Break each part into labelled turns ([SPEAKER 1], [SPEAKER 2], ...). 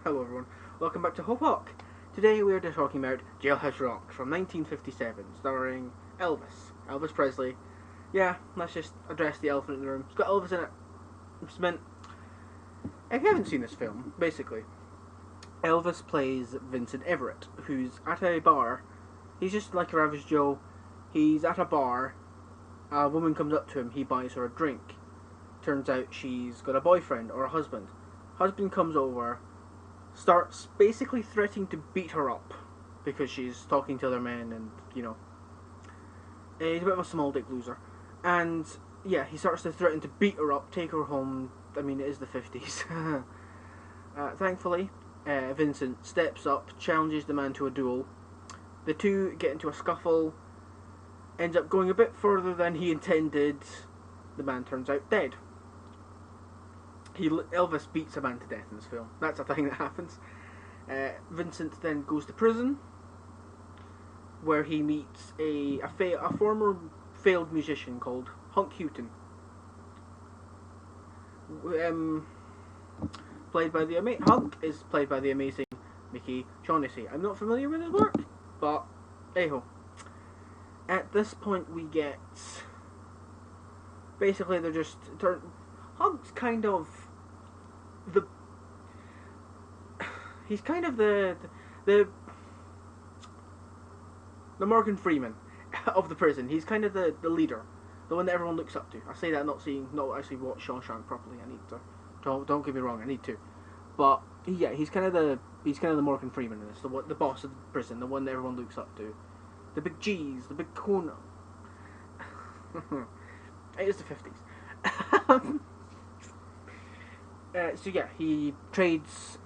[SPEAKER 1] Hello everyone, welcome back to Hope Hawk. Today we are talking about Jailhouse Rock from 1957, starring Elvis Presley. Yeah, let's just address the elephant in the room. It's got Elvis in it. It's meant, if you haven't seen this film, basically, Elvis plays Vincent Everett, who's at a bar. He's just like your average Joe. He's at a bar, a woman comes up to him, he buys her a drink. Turns out she's got a boyfriend or a husband. Husband comes over, starts basically threatening to beat her up because she's talking to other men, and he's a bit of a small dick loser. And yeah, he starts to threaten to beat her up, take her home. I mean, it is the 50s. Thankfully, Vincent steps up, challenges the man to a duel. The two get into a scuffle, ends up going a bit further than he intended. The man turns out dead. Elvis beats a man to death in this film. That's a thing that happens. Vincent then goes to prison, where he meets a former failed musician called Hunk Houghton, Hunk is played by the amazing Mickey Shaughnessy. I'm not familiar with his work, but hey-ho. At this point we get, basically they're just Hunk's kind of he's kind of the Morgan Freeman of the prison. He's kind of the leader, the one that everyone looks up to. I say that not actually watch Shawshank properly. I need to. Don't get me wrong, I need to. But yeah, he's kind of the Morgan Freeman in this. The boss of the prison, the one that everyone looks up to. The big G's, the big corner. It is the 50s. So yeah, he trades.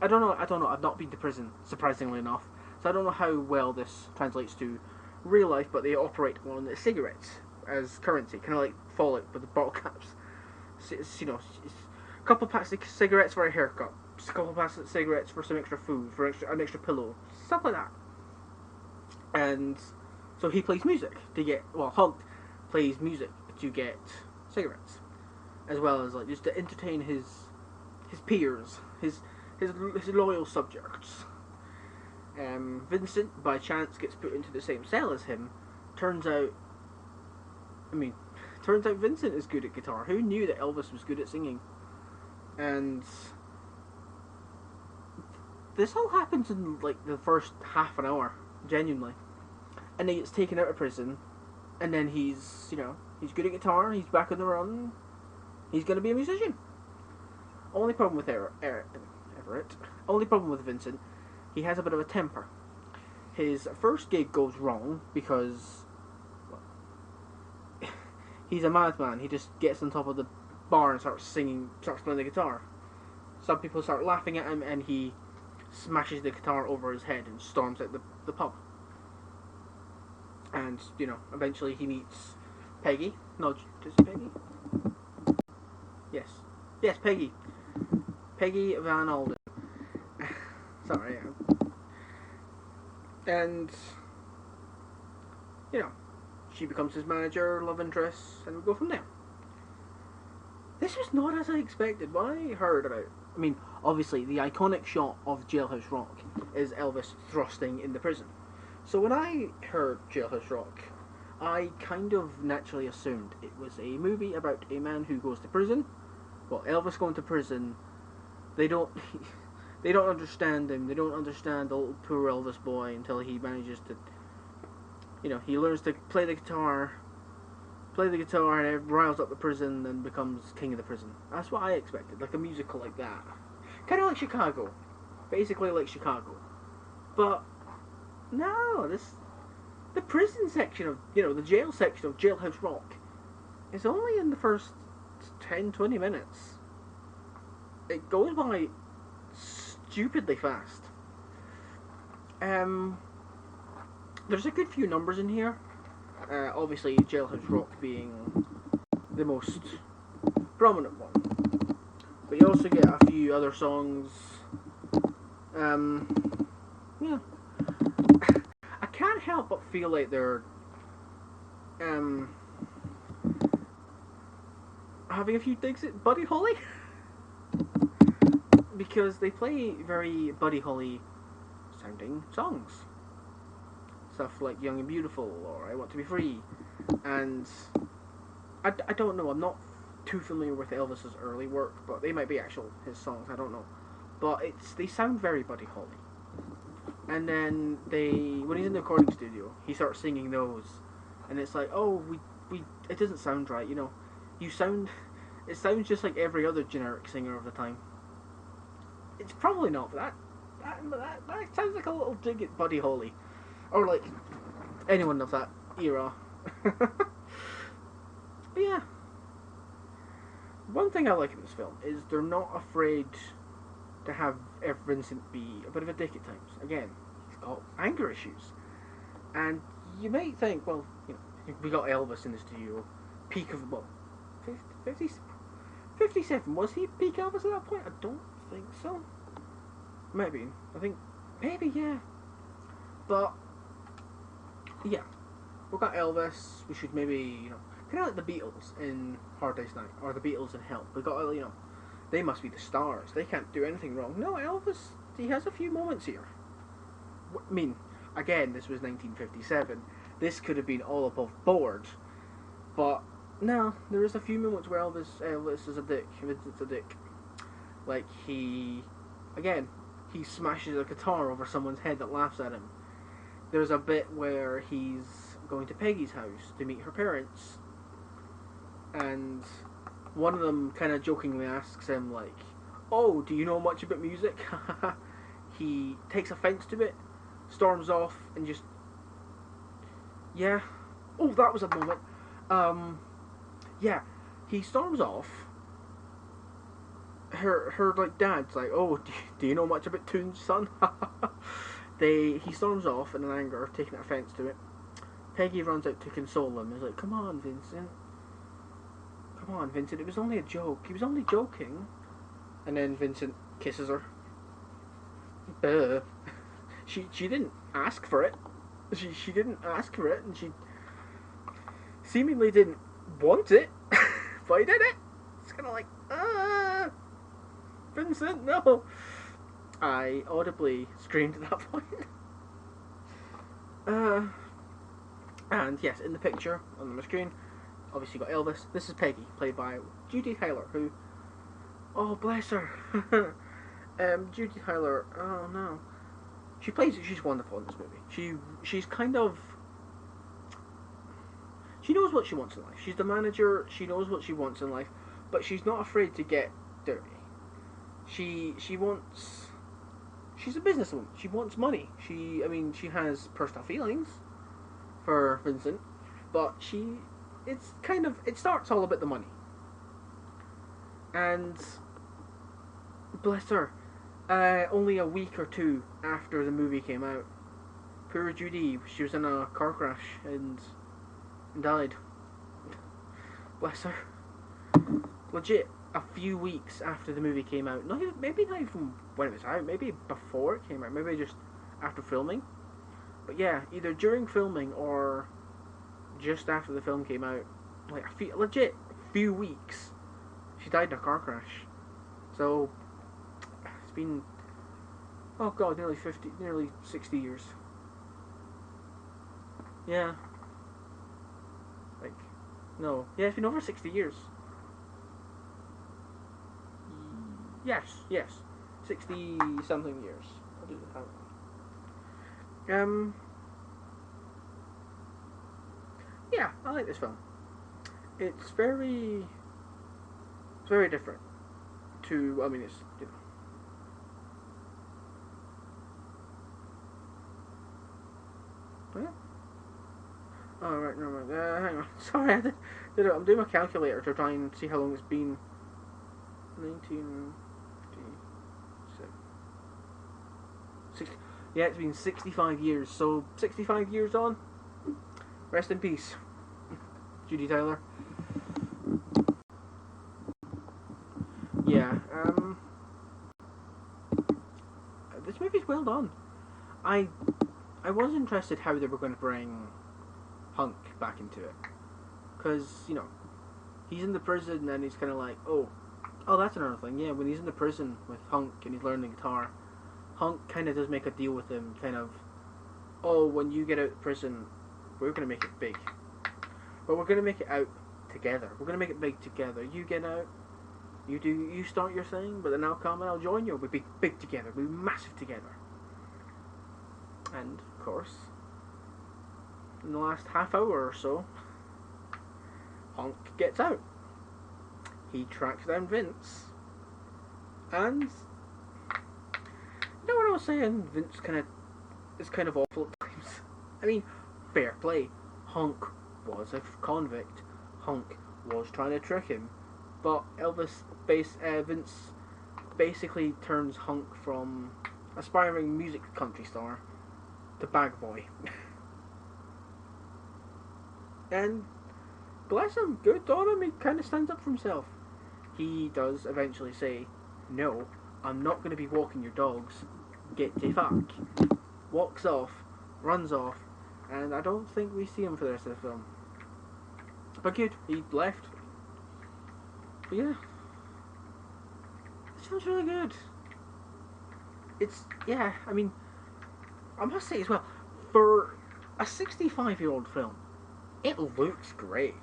[SPEAKER 1] I don't know. I've not been to prison, surprisingly enough, so I don't know how well this translates to real life. But they operate on cigarettes as currency, kind of like Fallout with the bottle caps. So it's, a couple packs of cigarettes for a haircut, a couple packs of cigarettes for some extra food, for an extra pillow, stuff like that. And so he plays music to get. Well, Hunk plays music to get cigarettes, as well as just to entertain his peers, his loyal subjects. Vincent, by chance, gets put into the same cell as him. Turns out Vincent is good at guitar. Who knew that Elvis was good at singing? And this all happens in the first half an hour, genuinely. And then he gets taken out of prison, and then he's good at guitar. He's back on the run. He's going to be a musician. Only problem with Everett. Only problem with Vincent. He has a bit of a temper. His first gig goes wrong because he's a madman. He just gets on top of the bar and starts playing the guitar. Some people start laughing at him, and he smashes the guitar over his head and storms out the pub. And eventually he meets Peggy. No, just Peggy. Yes, Peggy. Peggy Van Alden. Sorry. And she becomes his manager, love interest, and we go from there. This was not as I expected. What I heard about, obviously the iconic shot of Jailhouse Rock is Elvis thrusting in the prison. So when I heard Jailhouse Rock, I kind of naturally assumed it was a movie about a man who goes to prison. Well, Elvis going to prison. They don't understand him. They don't understand the little poor Elvis boy until he manages to, he learns to play the guitar, and it riles up the prison and becomes king of the prison. That's what I expected, like a musical like that. Kind of like Chicago. Basically like Chicago. But no, the prison section of, the jail section of Jailhouse Rock is only in the first 10-20 minutes. It goes by stupidly fast. There's a good few numbers in here. Obviously, Jailhouse Rock being the most prominent one. But you also get a few other songs. Yeah. I can't help but feel like they're having a few digs at Buddy Holly. because they play very Buddy Holly sounding songs. Stuff like Young and Beautiful or I Want to Be Free. And I don't know, I'm not too familiar with Elvis's early work, but they might be actual his songs, I don't know. But they sound very Buddy Holly. And then when he's in the recording studio, he starts singing those, and it's like, oh, it doesn't sound right, you know. It sounds just like every other generic singer of the time. It's probably not, but that sounds like a little dig at Buddy Holly, or like anyone of that era. But yeah, one thing I like in this film is they're not afraid to have Vincent be a bit of a dick at times. Again, he's got anger issues, and you might think, well, you know, we got Elvis in the studio, peak of 57. Was he peak Elvis at that point? I don't think so. Maybe. I think maybe, yeah. But yeah, we got Elvis. We should maybe, you know, kind of like the Beatles in Hard Day's Night or the Beatles in Help. We got, you know, they must be the stars. They can't do anything wrong. No, Elvis, he has a few moments here. I mean, again, this was 1957. This could have been all above board. But, no, there is a few moments where Elvis is a dick. Vincent's a dick. Like, he smashes a guitar over someone's head that laughs at him. There's a bit where he's going to Peggy's house to meet her parents. And one of them kind of jokingly asks him, like, oh, do you know much about music? He takes offense to it, storms off, and just, yeah. Oh, that was a moment. Yeah, he storms off. Her like, dad's like, oh, do you know much about tunes, son? He storms off in anger, taking offense to it. Peggy runs out to console him. He's like, come on, Vincent, it was only a joke. He was only joking. And then Vincent kisses her. She didn't ask for it. She didn't ask for it, and she seemingly didn't want it, but he did it. It's kind of like, Vincent, no. I audibly screamed at that point. And yes, in the picture on the screen, obviously you got Elvis. This is Peggy, played by Judy Tyler, who, oh bless her. Judy Tyler, oh no. She's wonderful in this movie. She's kind of, she knows what she wants in life. She's the manager, she knows what she wants in life, but she's not afraid to get dirty. She's a businesswoman. She wants money. She has personal feelings for Vincent, but it starts all about the money. And bless her, only a week or two after the movie came out, poor Judy, she was in a car crash and died. Bless her. Legit, a few weeks after the movie came out. Maybe not even when it was out. Maybe before it came out. Maybe just after filming. But yeah, either during filming or just after the film came out. Like a few weeks. She died in a car crash. So it's been, oh god, nearly 60 years. Yeah. Like, no. Yeah, it's been over 60 years. Yes. 60 something years. I'll do the count. Yeah, I like this film. It's very different to, I mean, it's, you know. Yeah. Oh, right, no, hang on. Sorry, I'm doing my calculator to try and see how long it's been. 60, yeah, it's been 65 years. So 65 years on. Rest in peace, Judy Tyler. Yeah. This movie's well done. I was interested how they were going to bring Punk back into it, because he's in the prison and he's kind of like, oh, Oh, that's another thing. Yeah, when he's in the prison with Hunk and he's learning the guitar, Hunk kind of does make a deal with him, kind of, oh, when you get out of prison, we're gonna make it big, but we're gonna make it out together. We're gonna make it big together. You get out, you start your thing, but then I'll come and I'll join you. We'll be big together. We'll be massive together. And of course, in the last half hour or so, Hunk gets out. He tracks down Vince, and you know what I was saying? Vince is kind of awful at times. I mean, fair play. Hunk was a convict. Hunk was trying to trick him, but Vince basically turns Hunk from aspiring music country star to bag boy. And bless him, good on him, he kind of stands up for himself. He does eventually say, no, I'm not going to be walking your dogs, get the fuck. Walks off, runs off, and I don't think we see him for the rest of the film. But good, he left. But yeah, this film's really good. Yeah, I mean, I must say as well, for a 65-year-old film, it looks great.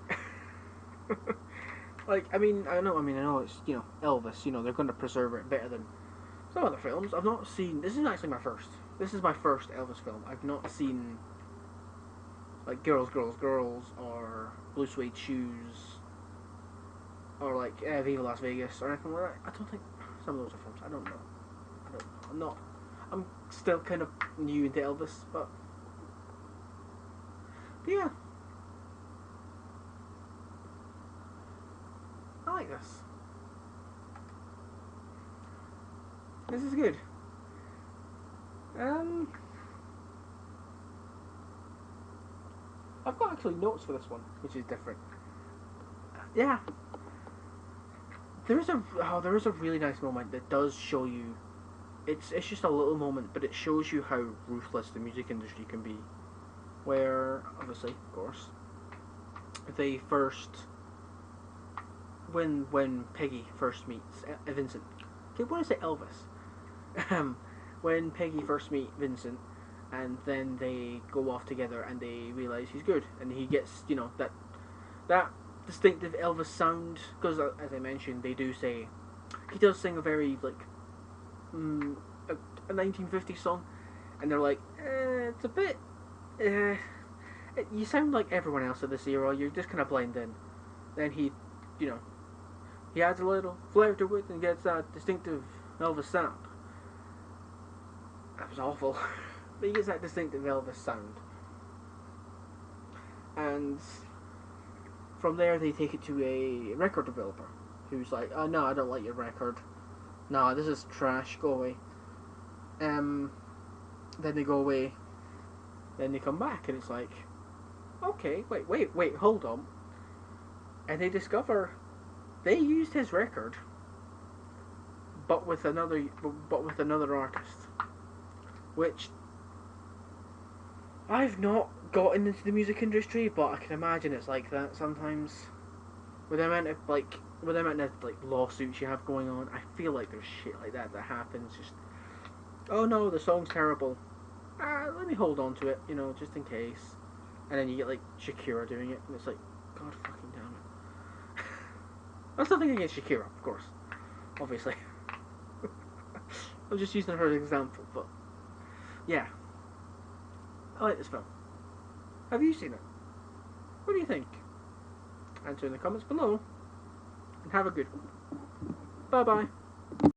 [SPEAKER 1] Like, I know it's, Elvis, they're going to preserve it better than some other films. I've not seen, this is actually my first. This is my first Elvis film. I've not seen, like, Girls, Girls, Girls, or Blue Suede Shoes, or, like, Viva Las Vegas, or anything like that. I don't think, some of those are films, I don't know. I'm still kind of new into Elvis, but yeah. I like this. This is good. I've got actually notes for this one, which is different. Yeah. There is a really nice moment that does show you. It's just a little moment, but it shows you how ruthless the music industry can be. Where, obviously, of course, they first, when Peggy first meets Vincent. Okay, what is it, Elvis? When Peggy first meets Vincent, and then they go off together, and they realize he's good, and he gets, that distinctive Elvis sound. Because as I mentioned, they do say he does sing a very a 1950s song, and they're like, it's a bit, you sound like everyone else of this era. You're just kind of blend in. Then he adds a little flair to it and gets that distinctive Elvis sound. That was awful. But he gets that distinctive Elvis sound. And from there they take it to a record developer who's like, oh no, I don't like your record. No, this is trash, go away. Then they go away. Then they come back and it's like, okay, wait, hold on. And they discover they used his record, but with another artist, which I've not gotten into the music industry, but I can imagine it's like that sometimes. With the amount of lawsuits you have going on, I feel like there's shit like that happens. Just, oh no, the song's terrible. Let me hold on to it, just in case. And then you get like Shakira doing it, and it's like, God fucking damn it. That's nothing against Shakira, of course, obviously. I'm just using her as an example, but yeah, I like this film. Have you seen it? What do you think? Answer in the comments below, and have a good one. Bye bye.